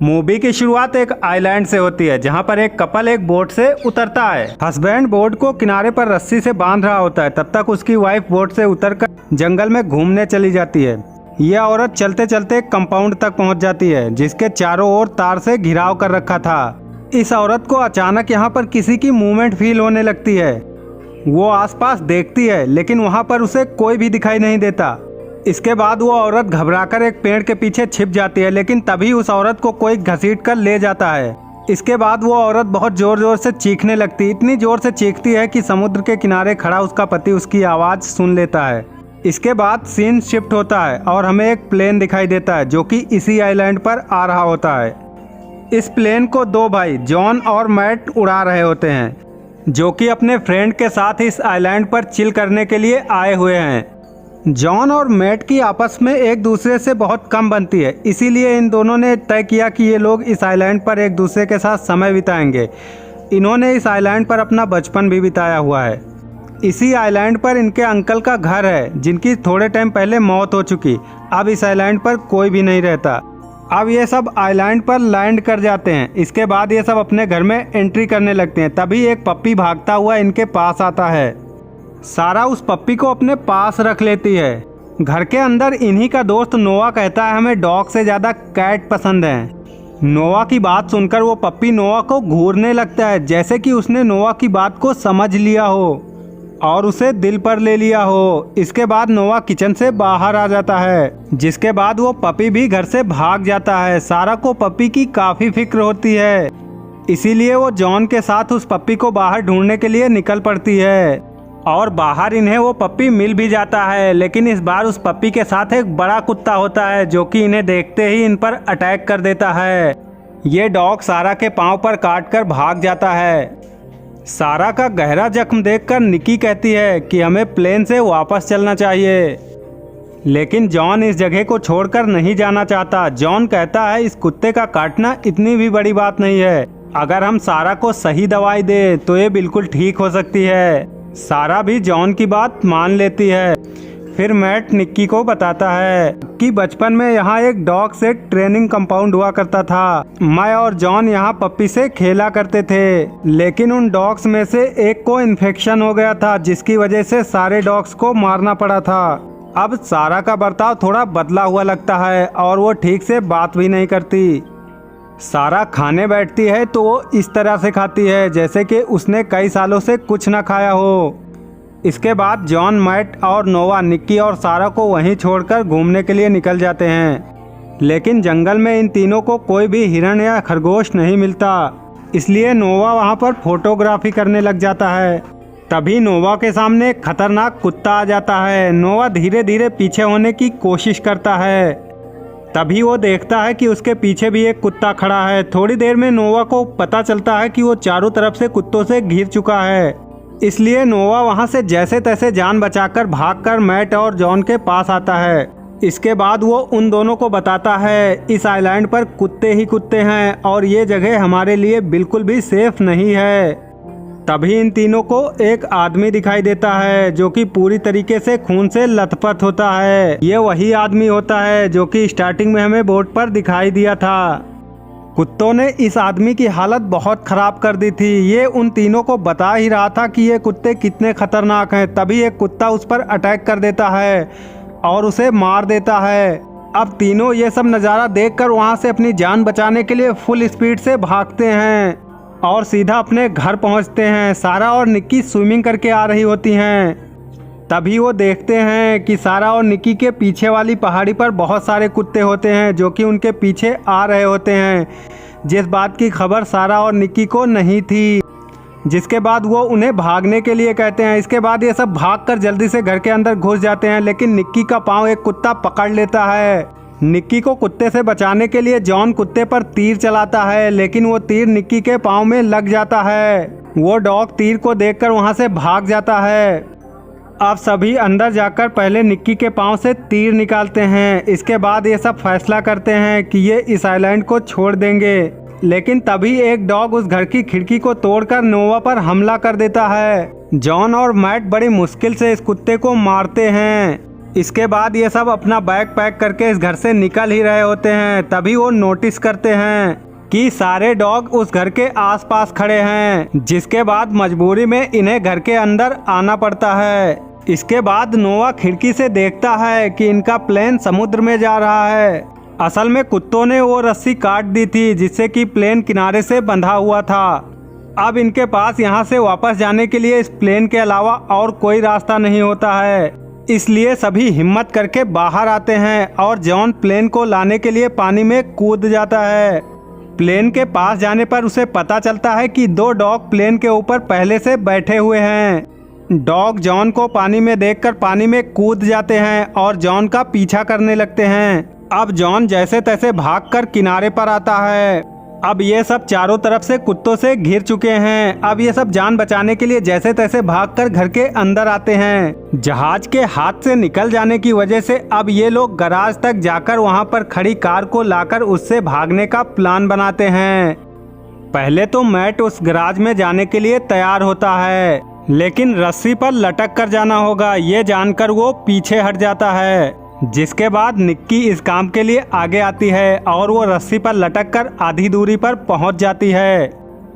Movie की शुरुआत एक आइलैंड से होती है जहां पर एक कपल एक बोट से उतरता है। हस्बैंड बोट को किनारे पर रस्सी से बांध रहा होता है, तब तक उसकी वाइफ बोट से उतरकर जंगल में घूमने चली जाती है। यह औरत चलते चलते एक कंपाउंड तक पहुंच जाती है जिसके चारों ओर तार से घिराव कर रखा था। इस औरत को अचानक यहाँ पर किसी की मूवमेंट फील होने लगती है। वो आसपास देखती है लेकिन वहाँ पर उसे कोई भी दिखाई नहीं देता। इसके बाद वो औरत घबराकर एक पेड़ के पीछे छिप जाती है, लेकिन तभी उस औरत को कोई घसीट कर ले जाता है। इसके बाद वो औरत बहुत जोर जोर से चीखने लगती, इतनी जोर से चीखती है कि समुद्र के किनारे खड़ा उसका पति उसकी आवाज़ सुन लेता है। इसके बाद सीन शिफ्ट होता है और हमें एक प्लेन दिखाई देता है जो कि इसी आइलैंड पर आ रहा होता है। इस प्लेन को दो भाई जॉन और मैट उड़ा रहे होते हैं जो कि अपने फ्रेंड के साथ इस आइलैंड पर चिल करने के लिए आए हुए हैं। जॉन और मैट की आपस में एक दूसरे से बहुत कम बनती है, इसीलिए इन दोनों ने तय किया कि ये लोग इस आइलैंड पर एक दूसरे के साथ समय बिताएंगे। इन्होंने इस आइलैंड पर अपना बचपन भी बिताया हुआ है। इसी आइलैंड पर इनके अंकल का घर है जिनकी थोड़े टाइम पहले मौत हो चुकी। अब इस आइलैंड पर कोई भी नहीं रहता। अब ये सब आइलैंड पर लैंड कर जाते हैं। इसके बाद ये सब अपने घर में एंट्री करने लगते हैं। तभी एक पप्पी भागता हुआ इनके पास आता है। सारा उस पप्पी को अपने पास रख लेती है। घर के अंदर इन्हीं का दोस्त नोआ कहता है हमें डॉग से ज़्यादा कैट पसंद है। नोआ की बात सुनकर वो पप्पी नोआ को घूरने लगता है जैसे कि उसने नोआ की बात को समझ लिया हो और उसे दिल पर ले लिया हो। इसके बाद नोआ किचन से बाहर आ जाता है, जिसके बाद वो पपी भी घर से भाग जाता है। सारा को पपी की काफ़ी फिक्र होती है, इसीलिए वो जॉन के साथ उस पपी को बाहर ढूंढने के लिए निकल पड़ती है और बाहर इन्हें वो पप्पी मिल भी जाता है। लेकिन इस बार उस पप्पी के साथ एक बड़ा कुत्ता होता है जो कि इन्हें देखते ही इन पर अटैक कर देता है। ये डॉग सारा के पाँव पर काट कर भाग जाता है। सारा का गहरा जख्म देखकर निकी कहती है कि हमें प्लेन से वापस चलना चाहिए, लेकिन जॉन इस जगह को छोड़कर नहीं जाना चाहता। जॉन कहता है इस कुत्ते का काटना इतनी भी बड़ी बात नहीं है, अगर हम सारा को सही दवाई दे तो ये बिल्कुल ठीक हो सकती है। सारा भी जॉन की बात मान लेती है। फिर मैट निक्की को बताता है कि बचपन में यहाँ एक डॉग से ट्रेनिंग कंपाउंड हुआ करता था। मैं और जॉन यहाँ पप्पी से खेला करते थे, लेकिन उन डॉग्स में से एक को इन्फेक्शन हो गया था जिसकी वजह से सारे डॉग्स को मारना पड़ा था। अब सारा का बर्ताव थोड़ा बदला हुआ लगता है और वो ठीक से बात भी नहीं करती। सारा खाने बैठती है तो वो इस तरह से खाती है जैसे कि उसने कई सालों से कुछ ना खाया हो। इसके बाद जॉन, मैट और नोवा निक्की और सारा को वहीं छोड़कर घूमने के लिए निकल जाते हैं, लेकिन जंगल में इन तीनों को कोई भी हिरण या खरगोश नहीं मिलता, इसलिए नोवा वहां पर फोटोग्राफी करने लग जाता है। तभी नोवा के सामने एक खतरनाक कुत्ता आ जाता है। नोवा धीरे धीरे पीछे होने की कोशिश करता है, तभी वो देखता है कि उसके पीछे भी एक कुत्ता खड़ा है। थोड़ी देर में नोवा को पता चलता है कि वो चारों तरफ से कुत्तों से घिर चुका है, इसलिए नोवा वहां से जैसे तैसे जान बचाकर भागकर मैट और जॉन के पास आता है। इसके बाद वो उन दोनों को बताता है इस आइलैंड पर कुत्ते ही कुत्ते हैं और ये जगह हमारे लिए बिल्कुल भी सेफ नहीं है। तभी इन तीनों को एक आदमी दिखाई देता है जो कि पूरी तरीके से खून से लथपथ होता है। ये वही आदमी होता है जो कि स्टार्टिंग में हमें बोट पर दिखाई दिया था। कुत्तों ने इस आदमी की हालत बहुत ख़राब कर दी थी। ये उन तीनों को बता ही रहा था कि ये कुत्ते कितने खतरनाक हैं। तभी एक कुत्ता उस पर अटैक कर देता है और उसे मार देता है। अब तीनों ये सब नज़ारा देखकर वहाँ से अपनी जान बचाने के लिए फुल स्पीड से भागते हैं और सीधा अपने घर पहुँचते हैं। सारा और निक्की स्विमिंग करके आ रही होती हैं। तभी वो देखते हैं कि सारा और निक्की के पीछे वाली पहाड़ी पर बहुत सारे कुत्ते होते हैं जो कि उनके पीछे आ रहे होते हैं, जिस बात की खबर सारा और निक्की को नहीं थी। जिसके बाद वो उन्हें भागने के लिए कहते हैं। इसके बाद ये सब भागकर जल्दी से घर के अंदर घुस जाते हैं, लेकिन निक्की का पाँव एक कुत्ता पकड़ लेता है। निक्की को कुत्ते से बचाने के लिए जॉन कुत्ते पर तीर चलाता है, लेकिन वो तीर निक्की के पाँव में लग जाता है। वो डॉग तीर को देखकर वहाँ से भाग जाता है। अब सभी अंदर जाकर पहले निक्की के पाँव से तीर निकालते हैं। इसके बाद ये सब फैसला करते हैं कि ये इस आइलैंड को छोड़ देंगे, लेकिन तभी एक डॉग उस घर की खिड़की को तोड़कर नोवा पर हमला कर देता है। जॉन और मैट बड़ी मुश्किल से इस कुत्ते को मारते हैं। इसके बाद ये सब अपना बैग पैक करके इस घर से निकल ही रहे होते हैं, तभी वो नोटिस करते हैं कि सारे डॉग उस घर के आसपास खड़े हैं, जिसके बाद मजबूरी में इन्हें घर के अंदर आना पड़ता है। इसके बाद नोवा खिड़की से देखता है कि इनका प्लेन समुद्र में जा रहा है। असल में कुत्तों ने वो रस्सी काट दी थी जिससे कि प्लेन किनारे से बंधा हुआ था। अब इनके पास यहाँ से वापस जाने के लिए इस प्लेन के अलावा और कोई रास्ता नहीं होता है, इसलिए सभी हिम्मत करके बाहर आते हैं और जॉन प्लेन को लाने के लिए पानी में कूद जाता है। प्लेन के पास जाने पर उसे पता चलता है कि 2 डॉग प्लेन के ऊपर पहले से बैठे हुए हैं। डॉग जॉन को पानी में देखकर पानी में कूद जाते हैं और जॉन का पीछा करने लगते हैं। अब जॉन जैसे तैसे भागकर किनारे पर आता है। अब ये सब चारों तरफ से कुत्तों से घिर चुके हैं। अब ये सब जान बचाने के लिए जैसे तैसे भागकर घर के अंदर आते हैं। जहाज के हाथ से निकल जाने की वजह से अब ये लोग गराज तक जाकर वहां पर खड़ी कार को लाकर उससे भागने का प्लान बनाते हैं। पहले तो मैट उस गराज में जाने के लिए तैयार होता है, लेकिन रस्सी पर लटक कर जाना होगा ये जानकर वो पीछे हट जाता है। जिसके बाद निक्की इस काम के लिए आगे आती है और वो रस्सी पर लटक कर आधी दूरी पर पहुंच जाती है,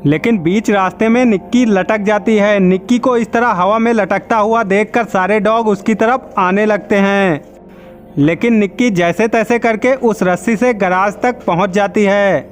लेकिन बीच रास्ते में निक्की लटक जाती है। निक्की को इस तरह हवा में लटकता हुआ देखकर सारे डॉग उसकी तरफ आने लगते हैं, लेकिन निक्की जैसे तैसे करके उस रस्सी से गराज तक पहुंच जाती है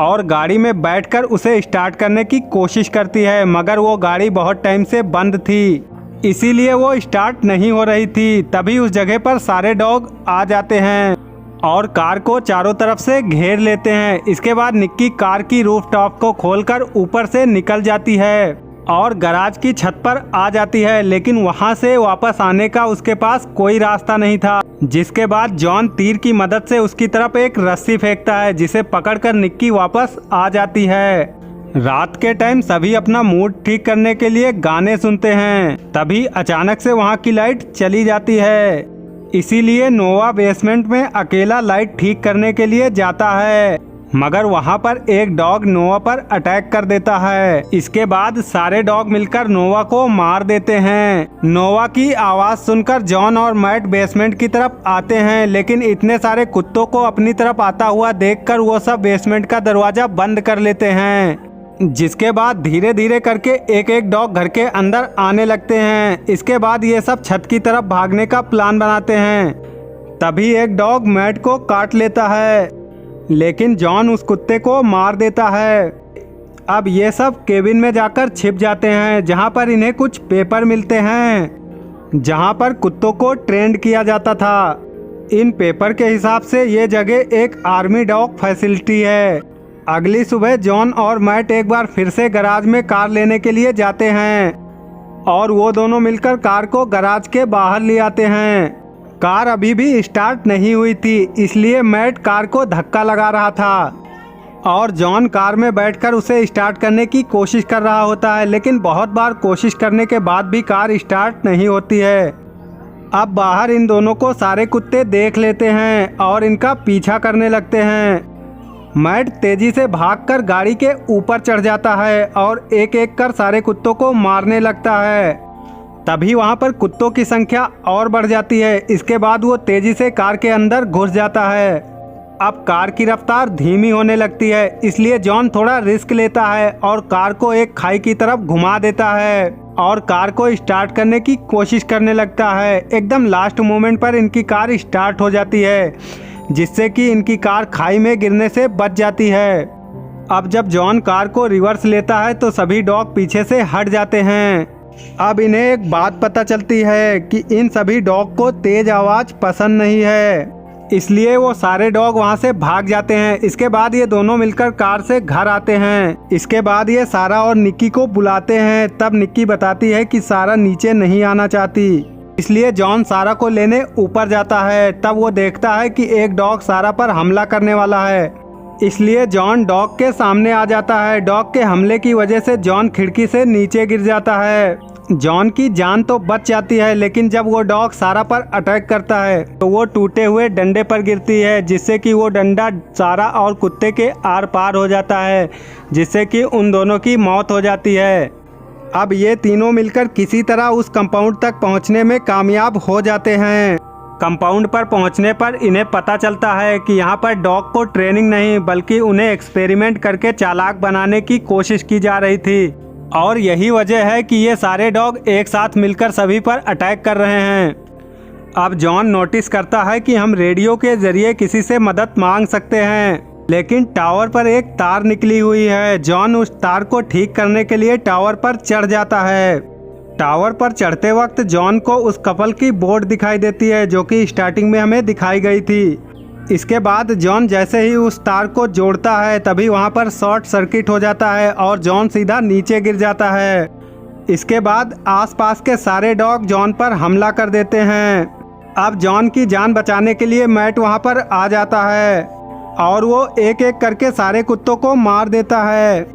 और गाड़ी में बैठकर उसे स्टार्ट करने की कोशिश करती है, मगर वो गाड़ी बहुत टाइम से बंद थी, इसीलिए वो स्टार्ट नहीं हो रही थी। तभी उस जगह पर सारे डॉग आ जाते हैं और कार को चारों तरफ से घेर लेते हैं। इसके बाद निक्की कार की रूफ टॉप को खोलकर ऊपर से निकल जाती है और गराज की छत पर आ जाती है, लेकिन वहां से वापस आने का उसके पास कोई रास्ता नहीं था। जिसके बाद जॉन तीर की मदद से उसकी तरफ एक रस्सी फेंकता है, जिसे पकड़कर निक्की वापस आ जाती है। रात के टाइम सभी अपना मूड ठीक करने के लिए गाने सुनते हैं। तभी अचानक से वहां की लाइट चली जाती है, इसीलिए नोवा बेसमेंट में अकेला लाइट ठीक करने के लिए जाता है, मगर वहां पर एक डॉग नोवा पर अटैक कर देता है। इसके बाद सारे डॉग मिलकर नोवा को मार देते हैं। नोवा की आवाज सुनकर जॉन और मैट बेसमेंट की तरफ आते हैं, लेकिन इतने सारे कुत्तों को अपनी तरफ आता हुआ देखकर वो सब बेसमेंट का दरवाजा बंद कर लेते हैं। जिसके बाद धीरे धीरे करके एक एक डॉग घर के अंदर आने लगते हैं। इसके बाद ये सब छत की तरफ भागने का प्लान बनाते हैं। तभी एक डॉग मैट को काट लेता है, लेकिन जॉन उस कुत्ते को मार देता है। अब ये सब केबिन में जाकर छिप जाते हैं, जहां पर इन्हें कुछ पेपर मिलते हैं जहां पर कुत्तों को ट्रेंड किया जाता था। इन पेपर के हिसाब से ये जगह एक आर्मी डॉग फैसिलिटी है। अगली सुबह जॉन और मैट एक बार फिर से गराज में कार लेने के लिए जाते हैं और वो दोनों मिलकर कार को गराज के बाहर ले आते हैं। कार अभी भी स्टार्ट नहीं हुई थी, इसलिए मैट कार को धक्का लगा रहा था और जॉन कार में बैठकर उसे स्टार्ट करने की कोशिश कर रहा होता है, लेकिन बहुत बार कोशिश करने के बाद भी कार स्टार्ट नहीं होती है। अब बाहर इन दोनों को सारे कुत्ते देख लेते हैं और इनका पीछा करने लगते हैं। मैट तेजी से भागकर गाड़ी के ऊपर चढ़ जाता है और एक एक कर सारे कुत्तों को मारने लगता है। तभी वहां पर कुत्तों की संख्या और बढ़ जाती है। इसके बाद वो तेजी से कार के अंदर घुस जाता है। अब कार की रफ्तार धीमी होने लगती है, इसलिए जॉन थोड़ा रिस्क लेता है और कार को एक खाई की तरफ घुमा देता है और कार को स्टार्ट करने की कोशिश करने लगता है। एकदम लास्ट मोमेंट पर इनकी कार स्टार्ट हो जाती है, जिससे कि इनकी कार खाई में गिरने से बच जाती है। अब जब जॉन कार को रिवर्स लेता है तो सभी डॉग पीछे से हट जाते हैं। अब इन्हें एक बात पता चलती है कि इन सभी डॉग को तेज आवाज़ पसंद नहीं है, इसलिए वो सारे डॉग वहां से भाग जाते हैं। इसके बाद ये दोनों मिलकर कार से घर आते हैं। इसके बाद ये सारा और निक्की को बुलाते हैं। तब निक्की बताती है कि सारा नीचे नहीं आना चाहती, इसलिए जॉन सारा को लेने ऊपर जाता है। तब वो देखता है कि एक डॉग सारा पर हमला करने वाला है, इसलिए जॉन डॉग के सामने आ जाता है। डॉग के हमले की वजह से जॉन खिड़की से नीचे गिर जाता है। जॉन की जान तो बच जाती है, लेकिन जब वो डॉग सारा पर अटैक करता है तो वो टूटे हुए डंडे पर गिरती है, जिससे कि वो डंडा सारा और कुत्ते के आर पार हो जाता है, जिससे कि उन दोनों की मौत हो जाती है। अब ये तीनों मिलकर किसी तरह उस कंपाउंड तक पहुंचने में कामयाब हो जाते हैं। कंपाउंड पर पहुंचने पर इन्हें पता चलता है कि यहाँ पर डॉग को ट्रेनिंग नहीं बल्कि उन्हें एक्सपेरिमेंट करके चालाक बनाने की कोशिश की जा रही थी और यही वजह है कि ये सारे डॉग एक साथ मिलकर सभी पर अटैक कर रहे हैं। अब जॉन नोटिस करता है कि हम रेडियो के जरिए किसी से मदद मांग सकते हैं, लेकिन टावर पर एक तार निकली हुई है। जॉन उस तार को ठीक करने के लिए टावर पर चढ़ जाता है। टावर पर चढ़ते वक्त जॉन को उस कपल की बोट दिखाई देती है जो कि स्टार्टिंग में हमें दिखाई गई थी। इसके बाद जॉन जैसे ही उस तार को जोड़ता है तभी वहां पर शॉर्ट सर्किट हो जाता है और जॉन सीधा नीचे गिर जाता है। इसके बाद आसपास के सारे डॉग जॉन पर हमला कर देते हैं। अब जॉन की जान बचाने के लिए मैट वहां पर आ जाता है और वो एक एक करके सारे कुत्तों को मार देता है।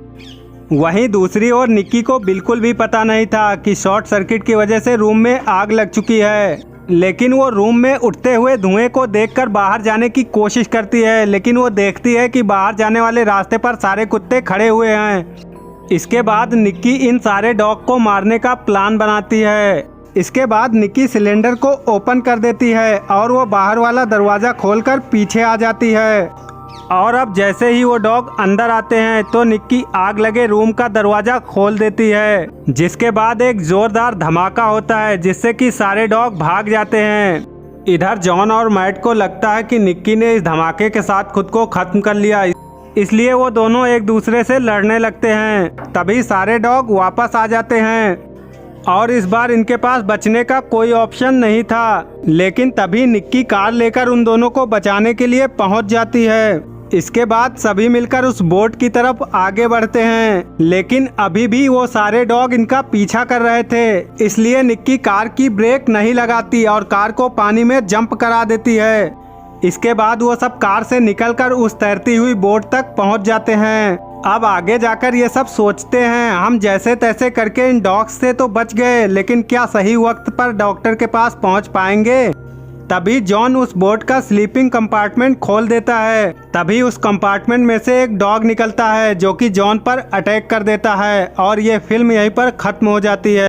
वहीं दूसरी ओर निक्की को बिल्कुल भी पता नहीं था कि शॉर्ट सर्किट की वजह से रूम में आग लग चुकी है, लेकिन वो रूम में उठते हुए धुएं को देखकर बाहर जाने की कोशिश करती है, लेकिन वो देखती है कि बाहर जाने वाले रास्ते पर सारे कुत्ते खड़े हुए हैं। इसके बाद निक्की इन सारे डॉग को मारने का प्लान बनाती है। इसके बाद निक्की सिलेंडर को ओपन कर देती है और वो बाहर वाला दरवाज़ा खोलकर पीछे आ जाती है और अब जैसे ही वो डॉग अंदर आते हैं तो निक्की आग लगे रूम का दरवाजा खोल देती है, जिसके बाद एक जोरदार धमाका होता है जिससे कि सारे डॉग भाग जाते हैं। इधर जॉन और मैट को लगता है कि निक्की ने इस धमाके के साथ खुद को खत्म कर लिया, इसलिए वो दोनों एक दूसरे से लड़ने लगते हैं। तभी सारे डॉग वापस आ जाते हैं और इस बार इनके पास बचने का कोई ऑप्शन नहीं था, लेकिन तभी निक्की कार लेकर उन दोनों को बचाने के लिए पहुंच जाती है। इसके बाद सभी मिलकर उस बोट की तरफ आगे बढ़ते हैं, लेकिन अभी भी वो सारे डॉग इनका पीछा कर रहे थे, इसलिए निक्की कार की ब्रेक नहीं लगाती और कार को पानी में जंप करा देती है। इसके बाद वो सब कार से निकलकर उस तैरती हुई बोट तक पहुंच जाते हैं। अब आगे जाकर ये सब सोचते हैं हम जैसे तैसे करके इन डॉग्स से तो बच गए, लेकिन क्या सही वक्त पर डॉक्टर के पास पहुंच पाएंगे? तभी जॉन उस बोट का स्लीपिंग कंपार्टमेंट खोल देता है। तभी उस कंपार्टमेंट में से एक डॉग निकलता है जो कि जॉन पर अटैक कर देता है और ये फिल्म यहीं पर खत्म हो जाती है।